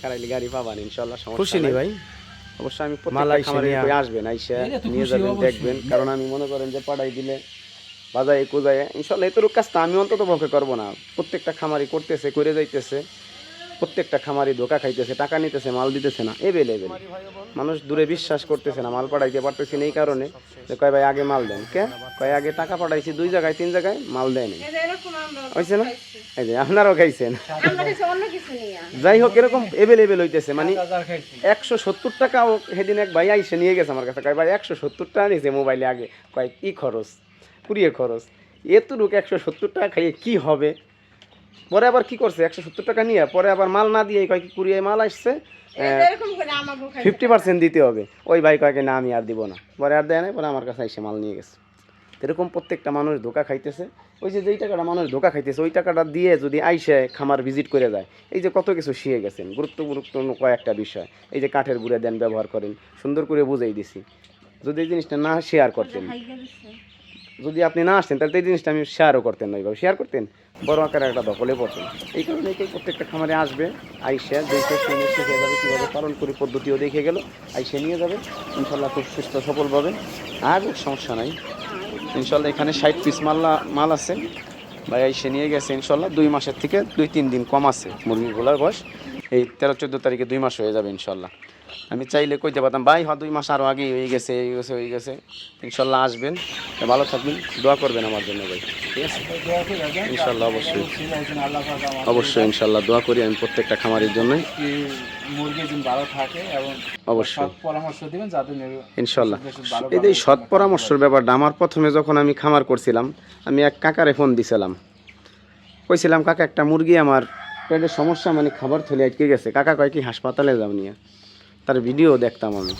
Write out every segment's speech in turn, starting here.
খারাইলে গাড়ি পাবেন ইনশাআল্লাহ, সমস্যা খুশি নি নাই ভাই? অবশ্যই আমি প্রত্যেকটা খামারে আসবেন, আইসা নিয়ে যাবেন, দেখবেন। কারণ আমি মনে করেন যে পাঠাই দিলে বাজারে কোজায় ইনশাল্লাহ এতটুকু কাজটা আমি অন্তত পক্ষে করবো না। প্রত্যেকটা খামারি করতেছে, করে যাইতেছে, প্রত্যেকটা খামারি ধোকা খাইতেছে, টাকা নিতেছে, মাল দিতেছে না, এভেলেবেল। মানুষ দূরে বিশ্বাস করতেছে না, মাল পাঠাইতে পারতেছি না এই কারণে যে কয় ভাই আগে মাল দেন, কে কয় আগে টাকা পাঠাইছি 2 জায়গায় 3 জায়গায়, মাল দেয়নি, হয়েছে না? এই যে আপনারাও খাইছেন। যাই হোক এরকম এভেলেবেল হইতেছে, মানে 170 টাকাও সেদিন এক ভাই আইসে নিয়ে গেছে আমার কাছে, কয় ভাই 170 টাকা নিয়েছে মোবাইলে, আগে কয় কি খরচ, কুড়িয়ে খরচ, এতটুকু 170 টাকা খাইয়ে কি হবে। পরে আবার কি করছে, 170 টাকা নিয়ে পরে আবার মাল না দিয়ে কয় কি কুড়িয়ে মাল আসছে 50% দিতে হবে। ওই ভাই কয় না আমি আর দিব না, পরে আর দেয় নাই, পরে আমার কাছে এসে মাল নিয়ে গেছে। এরকম প্রত্যেকটা মানুষ ধোকা খাইতেছে। ওই যে যেই টাকাটা মানুষ ধোকা খাইতেছে ওই টাকাটা দিয়ে যদি আইসে খামার ভিজিট করে যায়, এই যে কত কিছু শিখে গেছেন, গুরুত্বপূর্ণ কয়েকটা বিষয়। এই যে কাঠের গুঁড়ে দেন, ব্যবহার করেন, সুন্দর করে বুঝাই দিছি। যদি এই জিনিসটা না শেয়ার করতেন, যদি আপনি না আসতেন তাহলে এই জিনিসটা আমি শেয়ারও করতেন না, এইভাবে শেয়ার করতেন, বড় আকারে একটা দখলে পড়তেন। এই কারণে প্রত্যেকটা খামারে আসবে, আইসা দেখে শুনে শিখে যাবে, কীভাবে পালন করি পদ্ধতিও দেখে গেল, আইসে নিয়ে যাবে ইনশাল্লাহ, খুব সুস্থ সফলভাবে। আর সমস্যা নাই ইনশাল্লাহ। এখানে 60 পিস মাল আছে, ভাই আইসে নিয়ে গেছে ইনশাল্লাহ। 2 মাসের থেকে 2-3 দিন কম আছে মুরগিগুলোর বয়স। এই 13-14 তারিখে 2 মাস হয়ে যাবে ইনশাল্লাহ। আমি চাইলে কইতে পারতাম ভাই 2 মাস আরও আগেই হয়ে গেছে, হয়ে গেছে। ইনশাল্লাহ আসবেন, ভালো থাকবেন, দোয়া করবেন আমার জন্য ভাই, ঠিক আছে? ইনশাল্লাহ অবশ্যই অবশ্যই ইনশাল্লাহ দোয়া করি আমি প্রত্যেকটা খামারের জন্যই, মুরগি যেন ভালো থাকে এবং অবশ্যই পরামর্শ দিবেন যাতে ইনশাল্লাহ। এই যে সৎ পরামর্শের ব্যাপারটা, আমার প্রথমে যখন আমি খামার করছিলাম, আমি এক কাকারে ফোন দিছিলাম, কইছিলাম কাকা একটা মুরগি আমার পেটের সমস্যা, মানে খাবার থলে আটকে গেছে। কাকা কয় কি হাসপাতালে যাও নিয়ে, তার ভিডিও দেখতাম আমি,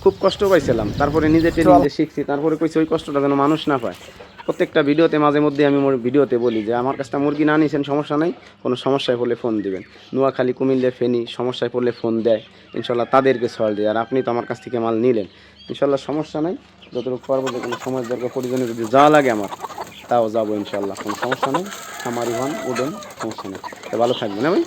খুব কষ্ট পাইছিলাম। তারপরে নিজে শিখছি, তারপরে কইছি ওই কষ্টটা যেন মানুষ না পায়। প্রত্যেকটা ভিডিওতে মাঝে মধ্যে আমি ভিডিওতে বলি যে আমার কাছটা মুরগি না নিয়েছেন সমস্যা নাই, কোনো সমস্যায় পড়লে ফোন দিবেন। নোয়াখালী, কুমিল্লা, ফেনী সমস্যায় পড়লে ফোন দেয় ইনশাল্লাহ, তাদেরকে সল দেয়। আর আপনি তো আমার কাছ থেকে মাল নিলেন ইনশাল্লাহ, সমস্যা নাই। যতটুকু পারবো, যে কোনো সময় দরকার প্রয়োজনে যদি যাওয়া লাগে আমার, তাও যাবো ইনশাল্লাহ, কোনো সমস্যা নেই। খামারি হন, উঠেন, সমস্যা নেই। তো ভালো থাকবেন আমি।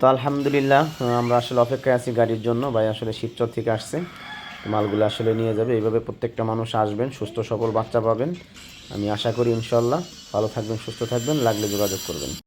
তো আলহামদুলিল্লাহ, আমরা আসলে অপেক্ষায় আছি গাড়ির জন্য। ভাই আসলে শিবচর থেকে আসছে, মালগুলো আসলে নিয়ে যাবে। এইভাবে প্রত্যেকটা মানুষ আসবেন, সুস্থ সবল বাচ্চা পাবেন আমি আশা করি ইনশাল্লাহ। ভালো থাকবেন, সুস্থ থাকবেন, লাগলে যোগাযোগ করবেন।